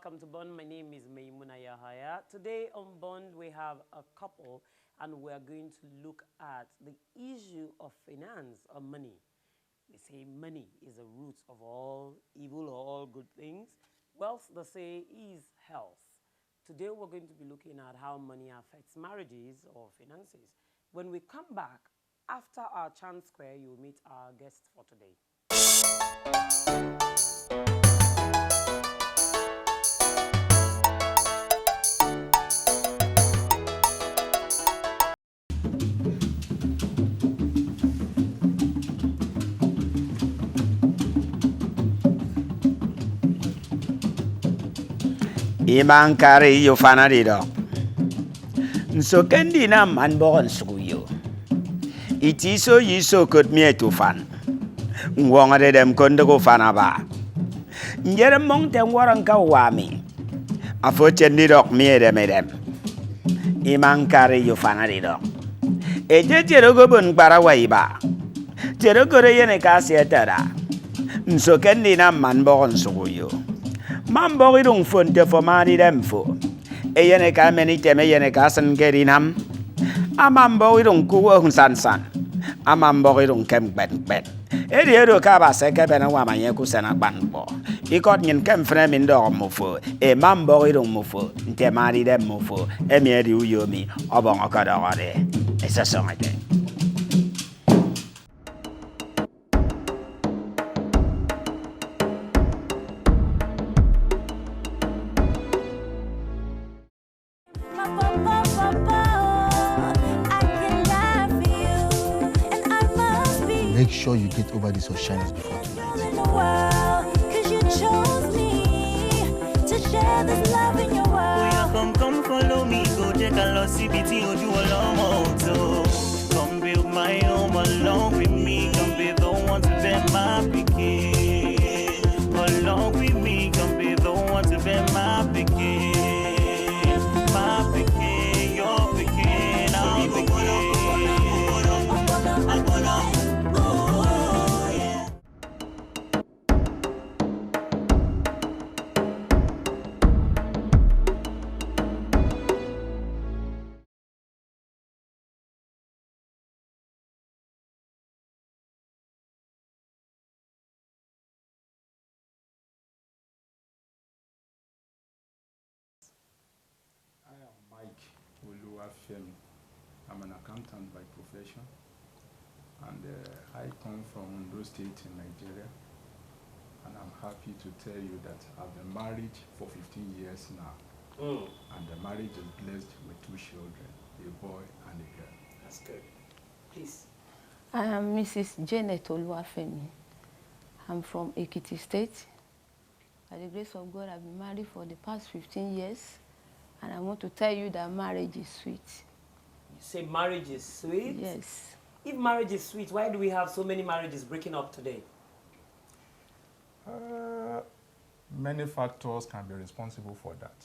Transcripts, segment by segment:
welcome to Bond. My name is Maimuna. Today on Bond, we have a couple, and we are going to look at the issue of finance or money. They say money is the root of all evil or all good things. Wealth, they say, is health. Today, we're going to be looking at how money affects marriages or finances. When we come back, after our chant square, you'll meet our guest for today. Imankari yo fanarido. Nso kendi na manbogon suguyo. Itiso yiso kut mietu fan. Ngwongade dem kondego fanaba. Njere mong ten waran ka wami. Afo chendidok miede medem. Imankari yo fanarido. Eje cherogo bun para waiba. Cherogo yene kasi etera. Nso kendi na manbogon suguyo. Mambo idung fonte for mani dem fo. Eyene ka meni teme yene ka san gerinam. Amambo idung kuwo sansan. Amambo idung kem ben. Eri edo ka ba se ke bena wa manye ku sena banbo. Ikot nyin kem fre min do mo fo. E mambo idung mo fo. Nte mani dem mo fo. Emi eri uyomi obon okada ware. Esa songate. Make sure you get over this or shyness before tonight. Come follow me, go take a look, CBT, or do a long motor. Come build my home along with me, come be the one to be my picking. Along with me, come be the one to be my picking. My picking, your picking, our picking. I'm an accountant by profession, and I come from Ondo State in Nigeria, and I'm happy to tell you that I've been married for 15 years now, and the marriage is blessed with 2 children, a boy and a girl. That's good. Please. I am Mrs. Janet Oluwafemi. I'm from Ekiti State. By the grace of God, I've been married for the past 15 years, and I want to tell you that marriage is sweet. You say marriage is sweet? Yes. If marriage is sweet, why do we have so many marriages breaking up today? Many factors can be responsible for that.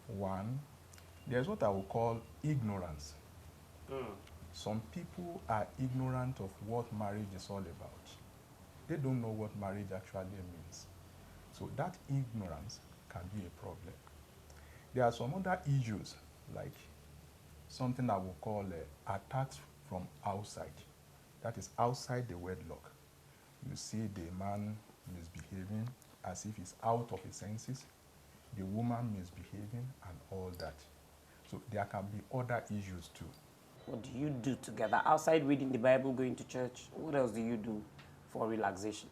One, there's what I would call ignorance. Some people are ignorant of what marriage is all about. They don't know what marriage actually means. So that ignorance can be a problem. There are some other issues, like something I will call attacks from outside. That is outside the wedlock. You see the man misbehaving as if he's out of his senses, the woman misbehaving, and all that. So there can be other issues too. What do you do together? Outside reading the Bible, going to church, what else do you do for relaxation?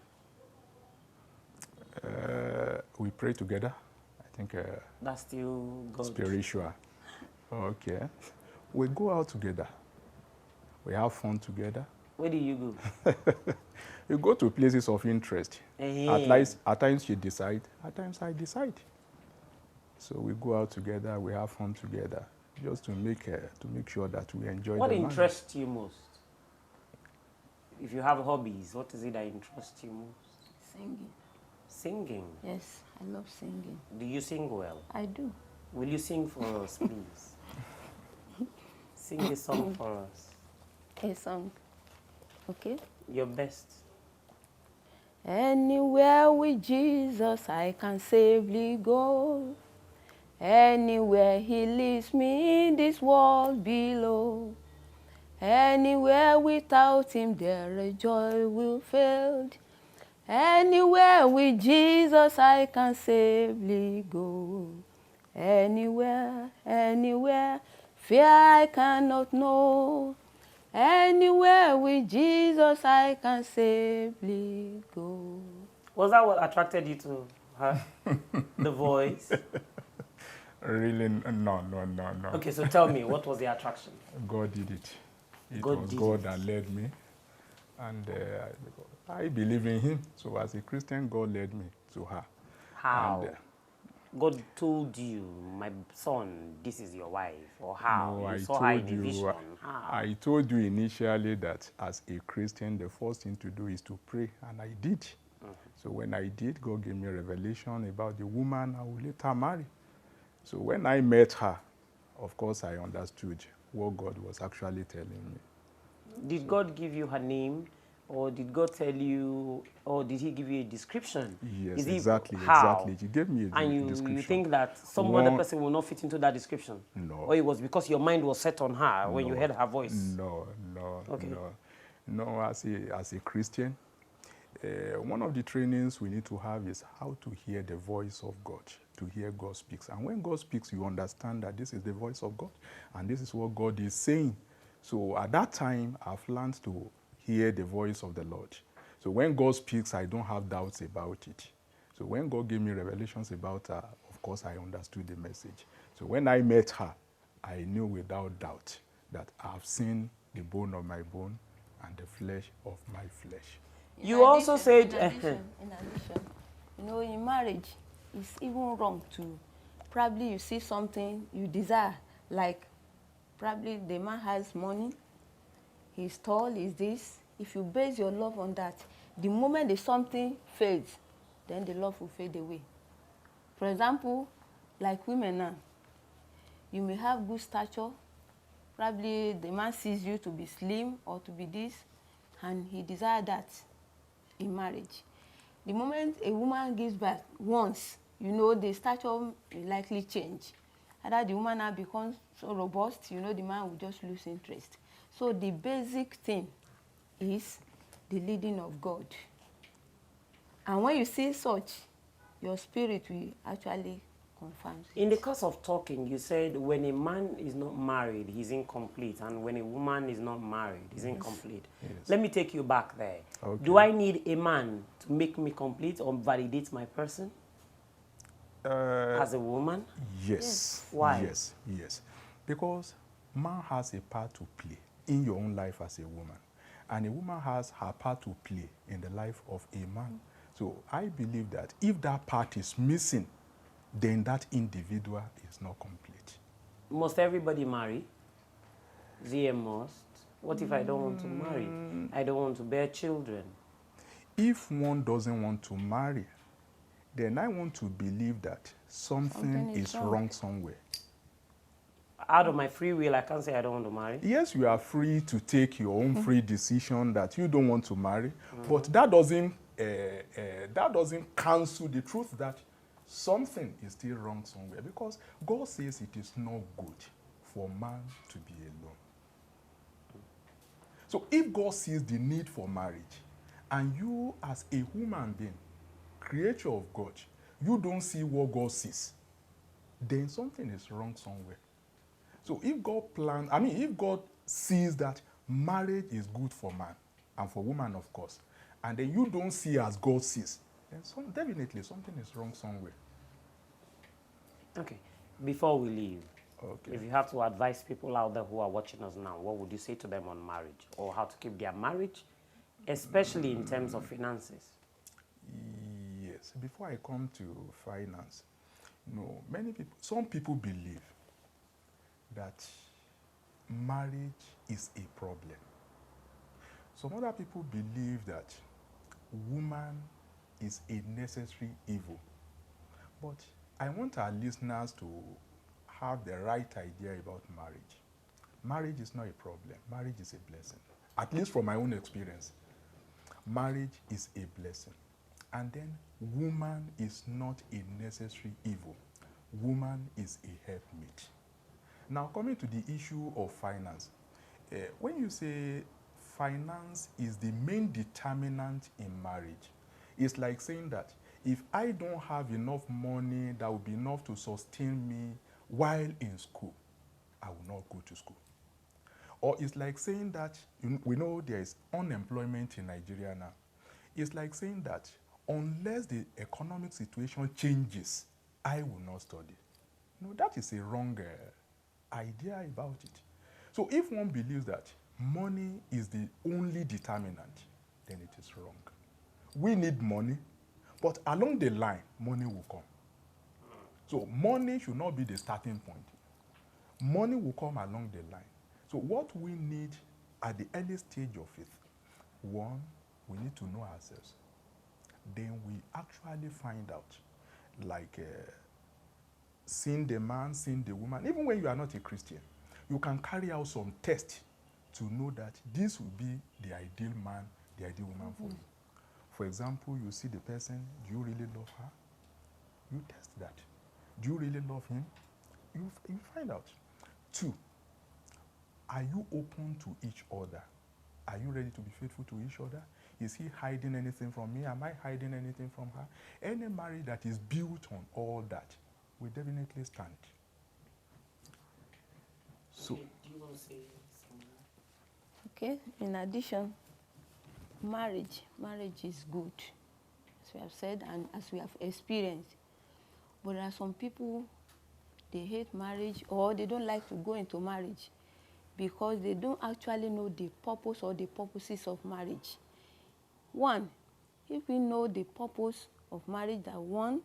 We pray together. I think That's still God. Spiritual. Okay. We go out together. We have fun together. Where do you go? We go to places of interest. At times you decide, at times I decide. So we go out together, we have fun together, just to make sure that we enjoy What the marriage. interests you most? If you have hobbies, what is it that interests you most? Singing. Singing? Yes, I love singing. Do you sing well? I do. Will you sing for us, please? Sing a song for us. A song. Okay? Your best. Anywhere with Jesus I can safely go. Anywhere he leads me in this world below. Anywhere without him there a joy will fail. Anywhere with Jesus I can safely go. Anywhere, anywhere, fear I cannot know. Anywhere with Jesus I can safely go. Was that what attracted you to her? The voice? Really, no. Okay, so tell me, what was the attraction? God did it. It God was did God it. that led me. And I believe in him. So as a Christian, God led me to her. How? And, God told you, my son, this is your wife, or how? no, You I saw her in told a vision. you, How? I told you initially that as a Christian, the first thing to do is to pray, and I did. So when I did, God gave me a revelation about the woman I would later marry. So when I met her, of course, I understood what God was actually telling me. Did God give you her name, or did God tell you, or did he give you a description? Yes, Is he, exactly, how? exactly. He gave me a And description. you think that some other person will not fit into that description? No. Or it was because your mind was set on her when you heard her voice? No. Okay. No, as a Christian, one of the trainings we need to have is how to hear the voice of God, to hear God speaks. And when God speaks, you understand that this is the voice of God, and this is what God is saying. So at that time, I've learned to hear the voice of the Lord. So when God speaks, I don't have doubts about it. So when God gave me revelations about her, of course, I understood the message. So when I met her, I knew without doubt that I've seen the bone of my bone and the flesh of my flesh. You also said... In addition, you know, in marriage, it's even wrong to, probably you see something you desire, like probably the man has money, he's tall, he's this. If you base your love on that, the moment the something fades, then the love will fade away. For example, like women now, you may have good stature, probably the man sees you to be slim or to be this, and he desires that in marriage. The moment a woman gives birth once, you know the stature will likely change. Either the woman now becomes so robust, you know the man will just lose interest. So the basic thing is the leading of God. And when you see such, your spirit will actually confirm it. In the course of talking, you said when a man is not married, he's incomplete, and when a woman is not married, he's incomplete. Yes. Let me take you back there. Okay. Do I need a man to make me complete or validate my person as a woman? Yes. Why? Yes. Because man has a part to play in your own life as a woman. And a woman has her part to play in the life of a man. So I believe that if that part is missing, then that individual is not complete. Must everybody marry? Zia must. What if I don't want to marry? I don't want to bear children. If one doesn't want to marry, then I want to believe that something is wrong somewhere. Out of my free will, I can't say I don't want to marry. Yes, you are free to take your own free decision that you don't want to marry, but that doesn't cancel the truth that something is still wrong somewhere, because God says it is not good for man to be alone. So if God sees the need for marriage, and you as a human being, creature of God, you don't see what God sees, then something is wrong somewhere. So if God sees that marriage is good for man and for woman, of course, and then you don't see as God sees, then definitely something is wrong somewhere. Okay. Before we leave, Okay. if you have to advise people out there who are watching us now, what would you say to them on marriage or how to keep their marriage, especially in terms of finances? Yes. Before I come to finance, some people believe that marriage is a problem. Some other people believe that woman is a necessary evil. But I want our listeners to have the right idea about marriage. Marriage is not a problem. Marriage is a blessing. At least from my own experience, marriage is a blessing. And then woman is not a necessary evil. Woman is a helpmate. Now coming to the issue of finance, when you say finance is the main determinant in marriage, it's like saying that if I don't have enough money that will be enough to sustain me while in school, I will not go to school. Or it's like saying that, we know there is unemployment in Nigeria now. It's like saying that unless the economic situation changes, I will not study. No, that is a wrong idea about it. So if one believes that money is the only determinant, then it is wrong. We need money, but along the line, money will come. So money should not be the starting point. Money will come along the line. So what we need at the early stage of it, one, we need to know ourselves. Then we actually find out, like seeing the man, seeing the woman. Even when you are not a Christian, you can carry out some tests to know that this will be the ideal man, the ideal woman for you. For example, you see the person, do you really love her? You test that. Do you really love him? You find out. 2, are you open to each other? Are you ready to be faithful to each other? Is he hiding anything from me? Am I hiding anything from her? Any marriage that is built on all that will definitely stand. So, do you want to say something? Okay, in addition, marriage is good, as we have said and as we have experienced. But there are some people, they hate marriage or they don't like to go into marriage because they don't actually know the purpose or the purposes of marriage. One, if we know the purpose of marriage, that one,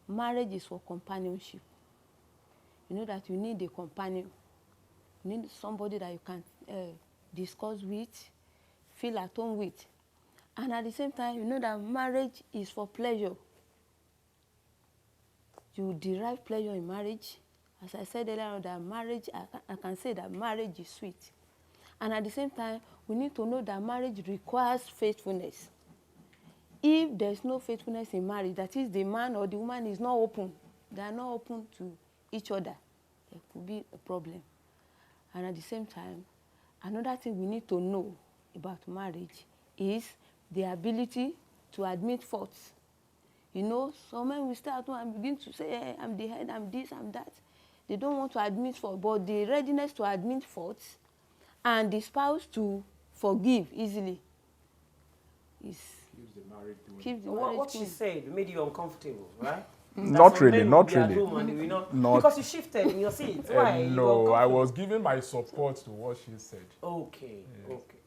marriage is for companionship. You know that you need a companion. You need somebody that you can discuss with, feel at home with. And at the same time, you know that marriage is for pleasure. You derive pleasure in marriage. As I said earlier, that marriage, I can say that marriage is sweet. And at the same time, we need to know that marriage requires faithfulness. If there's no faithfulness in marriage, that is the man or the woman is not open, they are not open to each other, there could be a problem. And at the same time, another thing we need to know about marriage is the ability to admit faults. You know, some men will start and begin to say, hey, I'm the head, I'm this, I'm that. They don't want to admit fault, but the readiness to admit faults and the spouse to forgive easily is keeps the marriage What she going. said made you uncomfortable, right? not really, not really. Not- Because you shifted in your seat. Why? You were no, I uncomfortable. was giving my support to what she said. Okay, Yes. okay.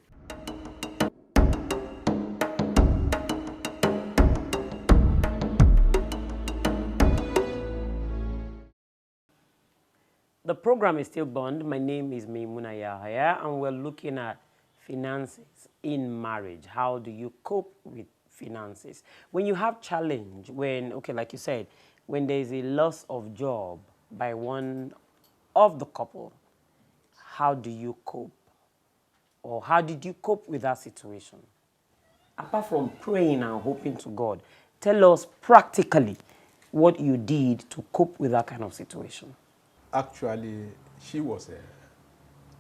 The program is still Bond. My name is Maimuna Yahaya, and we're looking at finances in marriage. How do you cope with finances? When you have challenge, when, okay, like you said, when there's a loss of job by one of the couple, how do you cope? Or how did you cope with that situation? Apart from praying and hoping to God, tell us practically what you did to cope with that kind of situation. Actually, she was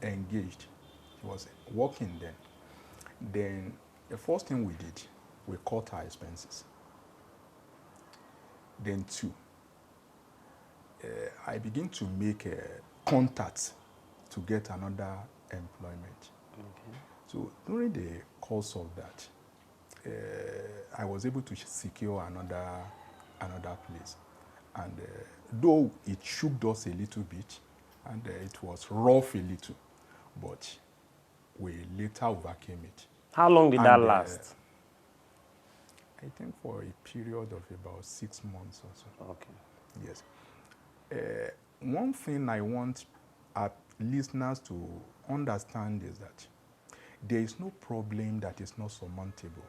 engaged. She was working then. Then the first thing we did, we cut our expenses. Then 2, I begin to make contacts to get another employment. Okay. So during the course of that, I was able to secure another place. And though it shook us a little bit, and it was rough a little, but we later overcame it. How long did that last? I think for a period of about 6 months or so. Okay. Yes. One thing I want our listeners to understand is that there is no problem that is not surmountable.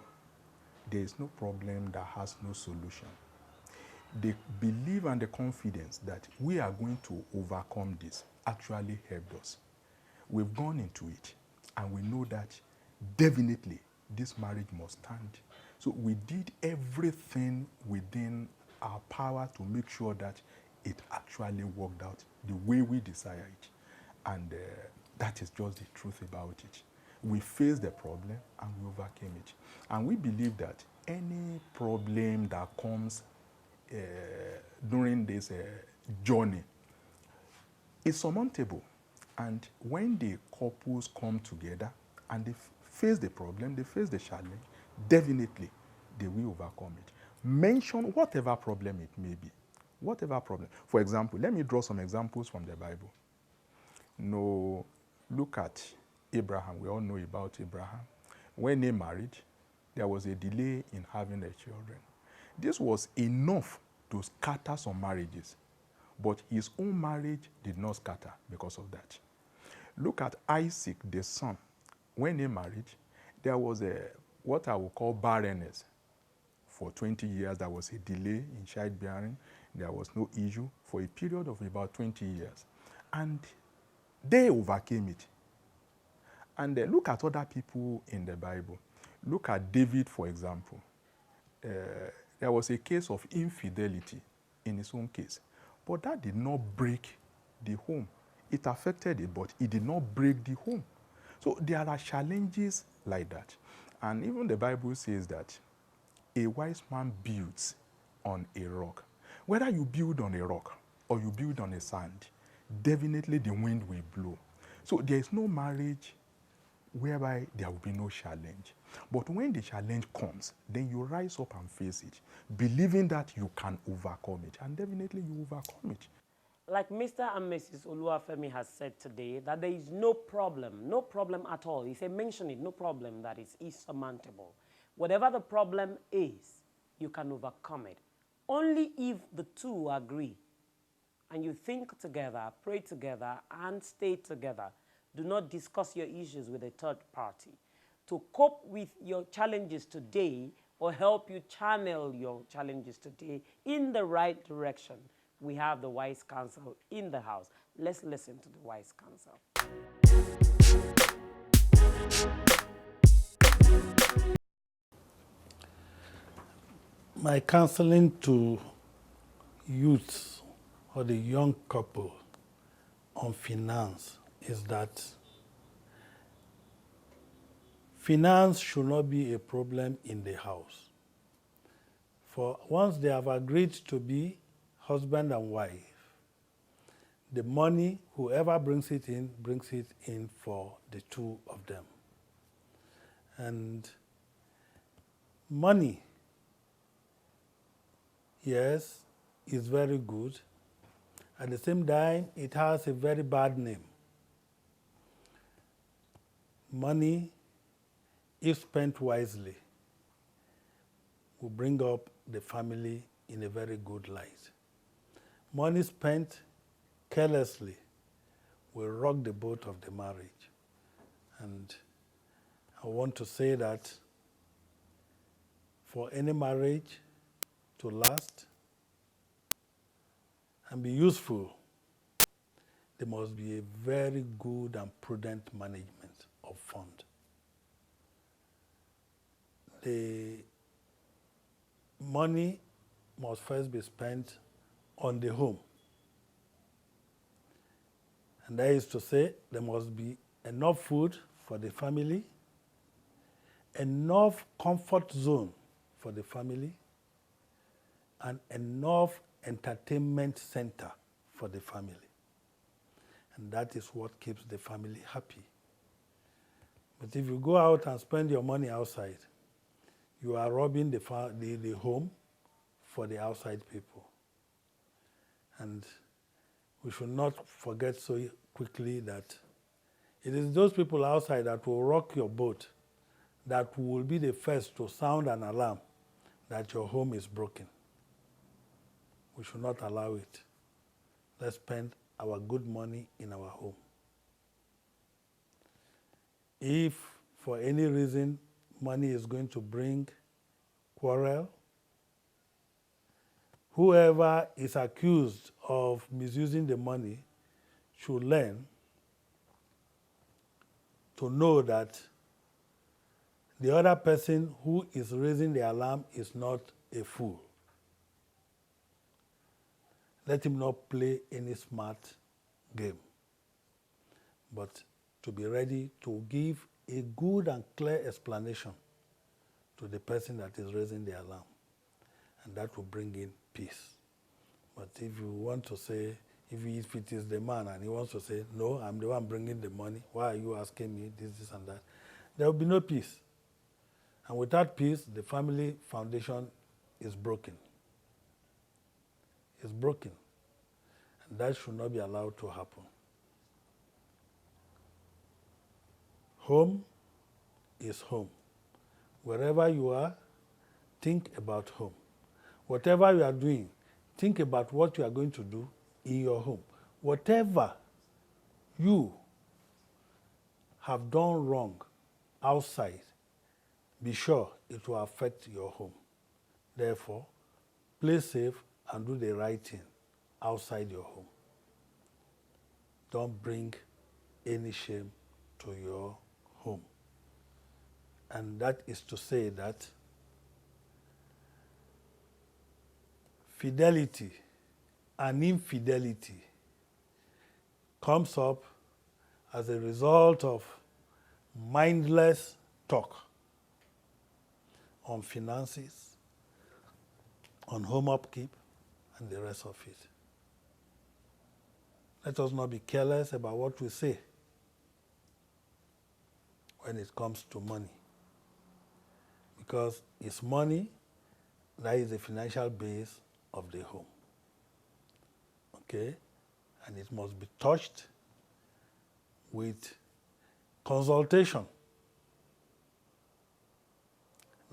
There is no problem that has no solution. The belief and the confidence that we are going to overcome this actually helped us. We've gone into it, and we know that definitely this marriage must stand. So we did everything within our power to make sure that it actually worked out the way we desire it. And that is just the truth about it. We faced the problem and we overcame it. And we believe that any problem that comes during this journey is surmountable. And when the couples come together and they face the problem, they face the challenge, definitely they will overcome it. Mention whatever problem it may be. Whatever problem. For example, let me draw some examples from the Bible. No, look at Abraham. We all know about Abraham. When they married, there was a delay in having their children. This was enough to scatter some marriages, but his own marriage did not scatter because of that. Look at Isaac, the son. When they married, there was what I would call barrenness. For 20 years, there was a delay in childbearing. There was no issue for a period of about 20 years. And they overcame it. And look at other people in the Bible. Look at David, for example. There was a case of infidelity in his own case. But that did not break the home. It affected it, but it did not break the home. So there are challenges like that. And even the Bible says that a wise man builds on a rock. Whether you build on a rock or you build on a sand, definitely the wind will blow. So there is no marriage whereby there will be no challenge. But when the challenge comes, then you rise up and face it, believing that you can overcome it. And definitely you overcome it. Like Mr. and Mrs. Oluwafemi has said today, that there is no problem at all. He said, mention it, no problem that is insurmountable. Whatever the problem is, you can overcome it. Only if the two agree and you think together, pray together, and stay together. Do not discuss your issues with a third party. To cope with your challenges today or help you channel your challenges today in the right direction, we have the wise counsel in the house. Let's listen to the wise counsel. My counseling to youths or the young couple on finance is that finance should not be a problem in the house. For once they have agreed to be husband and wife, the money, whoever brings it in for the two of them. And money, yes, is very good. At the same time, it has a very bad name. Money, if spent wisely, will bring up the family in a very good light. Money spent carelessly will rock the boat of the marriage. And I want to say that for any marriage to last and be useful, there must be a very good and prudent management of fund. The money must first be spent on the home. And that is to say, there must be enough food for the family, enough comfort zone for the family, and enough entertainment center for the family. And that is what keeps the family happy. But if you go out and spend your money outside, you are robbing the home for the outside people. And we should not forget so quickly that it is those people outside that will rock your boat that will be the first to sound an alarm that your home is broken. We should not allow it. Let's spend our good money in our home. If for any reason money is going to bring quarrel, whoever is accused of misusing the money should learn to know that the other person who is raising the alarm is not a fool. Let him not play any smart game, but to be ready to give a good and clear explanation to the person that is raising the alarm, and that will bring in peace. But if you want to say, if it is the man and he wants to say, no, I'm the one bringing the money, why are you asking me this and that, there will be no peace. And without peace, the family foundation is broken. It's broken. And that should not be allowed to happen. Home is home. Wherever you are, think about home. Whatever you are doing, think about what you are going to do in your home. Whatever you have done wrong outside, be sure it will affect your home. Therefore, play safe and do the right thing outside your home. Don't bring any shame to your home. And that is to say that fidelity and infidelity comes up as a result of mindless talk on finances, on home upkeep, and the rest of it. Let us not be careless about what we say when it comes to money, because it's money that is the financial base of the home. Okay? And it must be touched with consultation.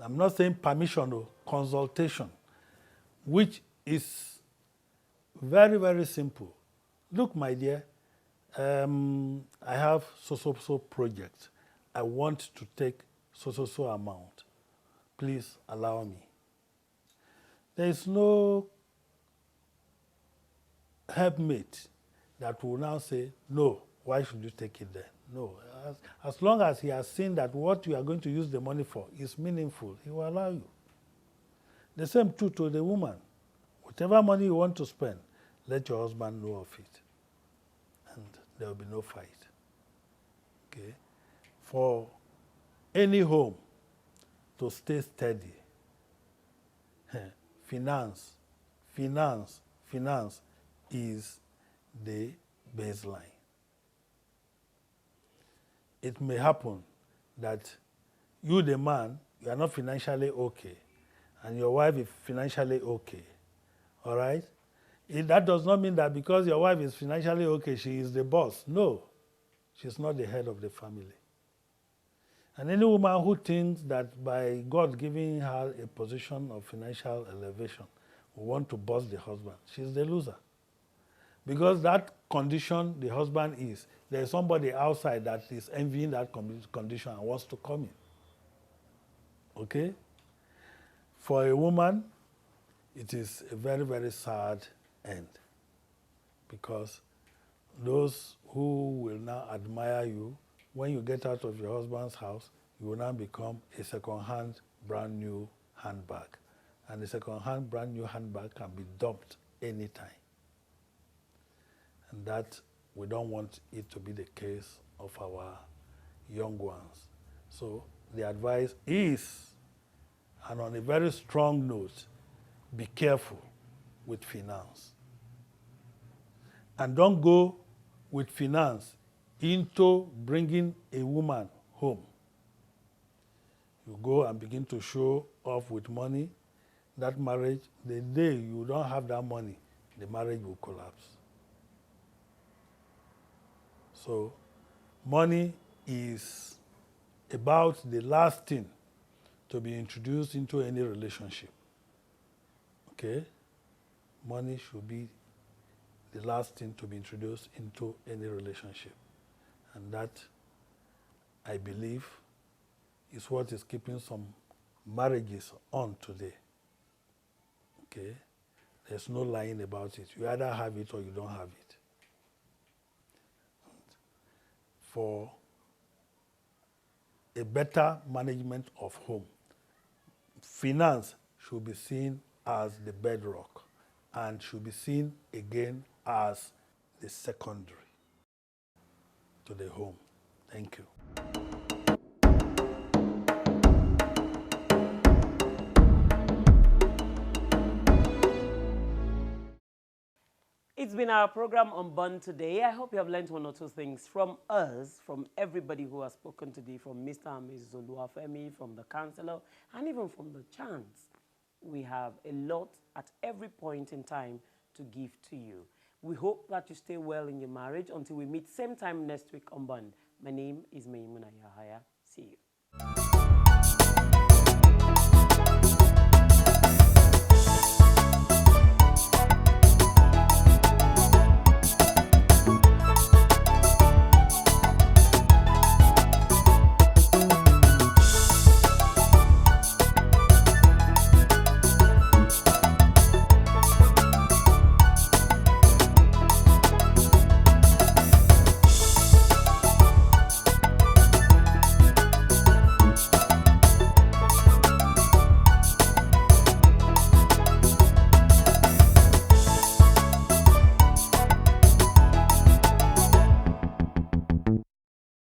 I'm not saying permission, no, consultation, which is very, very simple. Look, my dear, I have so project. I want to take so amount. Please allow me. There is no helpmate that will now say, no, why should you take it then? No. As long as he has seen that what you are going to use the money for is meaningful, he will allow you. The same too to the woman. Whatever money you want to spend, let your husband know of it. And there will be no fight. Okay? For any home to stay steady, finance is the baseline. It may happen that you, the man, you are not financially okay, and your wife is financially okay. All right? That does not mean that because your wife is financially okay, she is the boss. No, she's not the head of the family. And any woman who thinks that by God giving her a position of financial elevation will want to boss the husband, she's the loser. Because that condition the husband is, there's somebody outside that is envying that condition and wants to come in. Okay? For a woman, it is a very, very sad end. Because those who will now admire you, when you get out of your husband's house, you will now become a second-hand, brand-new handbag. And a second-hand, brand-new handbag can be dumped anytime. And that, we don't want it to be the case of our young ones. So the advice is, and on a very strong note, be careful with finance. And don't go with finance into bringing a woman home. You go and begin to show off with money. That marriage, the day you don't have that money, the marriage will collapse. So money is about the last thing to be introduced into any relationship. Okay? Money should be the last thing to be introduced into any relationship. And that, I believe, is what is keeping some marriages on today. Okay? There's no lying about it. You either have it or you don't have it. For a better management of home. Finance should be seen as the bedrock and should be seen again as the secondary to the home. Thank you. It's been our program on Bond today. I hope you have learned one or two things from us, from everybody who has spoken today, from Mr. and Mrs. Oluwafemi, from the counselor, and even from the chants. We have a lot at every point in time to give to you. We hope that you stay well in your marriage until we meet same time next week on Bond. My name is Maimuna Yahaya. See you.